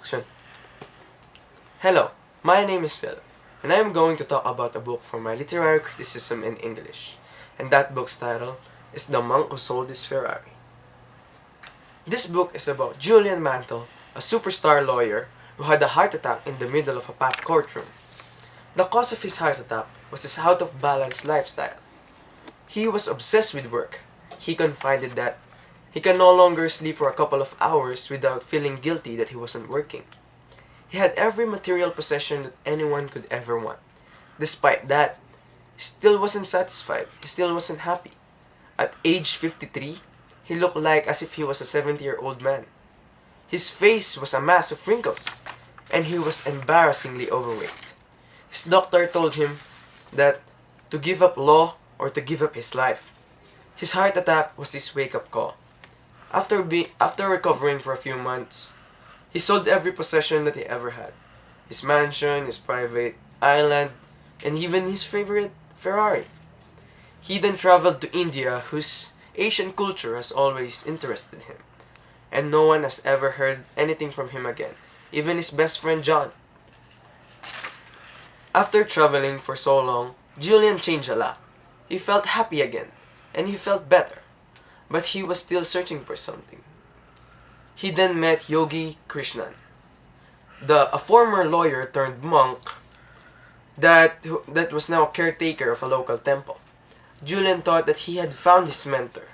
Action. Hello, my name is Phil, and I am going to talk about a book from my literary criticism in English, and that book's title is The Monk Who Sold His Ferrari. This book is about Julian Mantle, a superstar lawyer who had a heart attack in the middle of a packed courtroom. The cause of his heart attack was his out-of-balance lifestyle. He was obsessed with work. He confided that he can no longer sleep for a couple of hours without feeling guilty that he wasn't working. He had every material possession that anyone could ever want. Despite that, he still wasn't satisfied. He still wasn't happy. At age 53, he looked like as if he was a 70-year-old man. His face was a mass of wrinkles, and he was embarrassingly overweight. His doctor told him that to give up law or to give up his life. His heart attack was his wake-up call. After recovering for a few months, he sold every possession that he ever had. His mansion, his private island, and even his favorite Ferrari. He then traveled to India, whose Asian culture has always interested him. And no one has ever heard anything from him again, even his best friend John. After traveling for so long, Julian changed a lot. He felt happy again, and he felt better. But he was still searching for something. He then met Yogi Krishnan, a former lawyer turned monk that was now a caretaker of a local temple. Julian thought that he had found his mentor.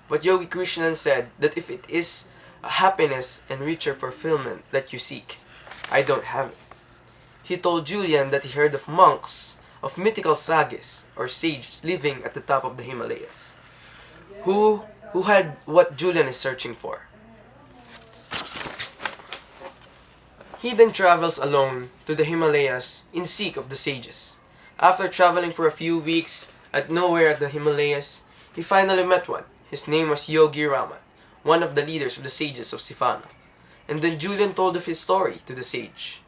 But Yogi Krishnan said that if it is a happiness and richer fulfillment that you seek, I don't have it. He told Julian that he heard of monks, of mythical sagas or sages living at the top of the Himalayas, who had what Julian is searching for. He then travels alone to the Himalayas in seek of the sages. After traveling for a few weeks at nowhere at the Himalayas, he finally met one. His name was Yogi Raman, one of the leaders of the sages of Sivana. And then Julian told of his story to the sage.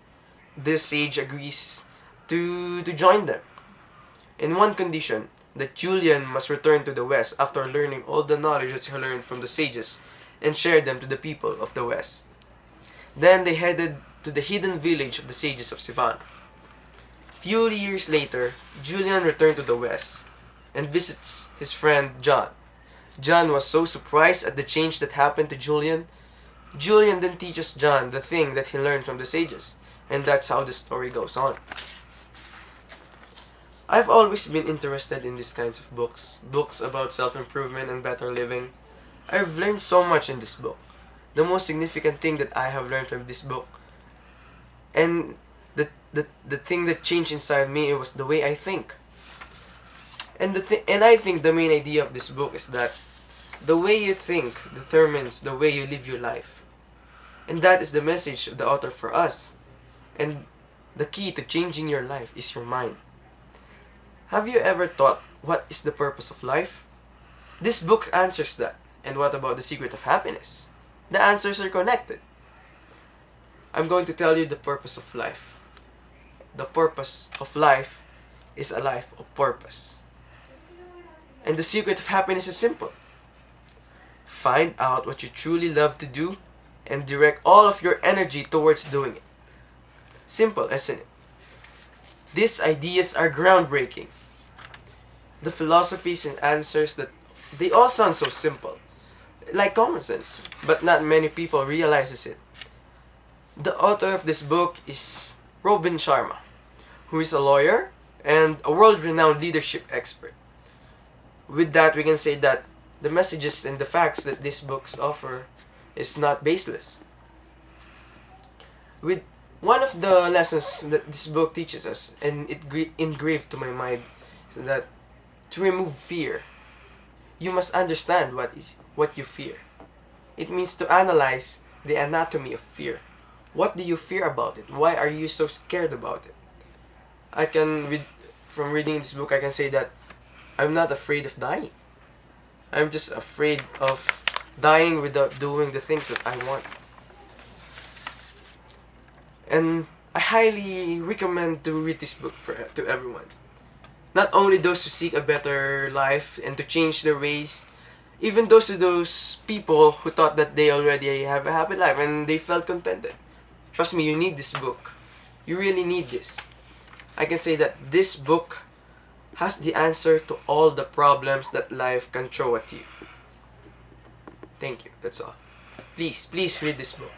This sage agrees to join them, in one condition, that Julian must return to the West after learning all the knowledge that he learned from the sages and share them to the people of the West. Then they headed to the hidden village of the sages of Sivana. Few years later, Julian returned to the West and visits his friend John. John was so surprised at the change that happened to Julian. Julian then teaches John the thing that he learned from the sages, and that's how the story goes on. I've always been interested in these kinds of books about self-improvement and better living. I've learned so much in this book. The most significant thing that I have learned from this book, and the thing that changed inside me, it was the way I think. And I think the main idea of this book is that the way you think determines the way you live your life. And that is the message of the author for us. And the key to changing your life is your mind. Have you ever thought, what is the purpose of life? This book answers that. And what about the secret of happiness? The answers are connected. I'm going to tell you the purpose of life. The purpose of life is a life of purpose. And the secret of happiness is simple. Find out what you truly love to do and direct all of your energy towards doing it. Simple, isn't it? These ideas are groundbreaking. The philosophies and answers that they all sound so simple, like common sense, but not many people realizes it. The author of this book is Robin Sharma, who is a lawyer and a world-renowned leadership expert. With that, we can say that the messages and the facts that these books offer is not baseless. With one of the lessons that this book teaches us, and it engraved to my mind, that to remove fear, you must understand what you fear. It means to analyze the anatomy of fear. What do you fear about it? Why are you so scared about it? From reading this book, I can say that I'm not afraid of dying. I'm just afraid of dying without doing the things that I want. And I highly recommend to read this book to everyone. Not only those who seek a better life and to change their ways, even those people who thought that they already have a happy life and they felt contented. Trust me, you need this book. You really need this. I can say that this book has the answer to all the problems that life can throw at you. Thank you. That's all. Please read this book.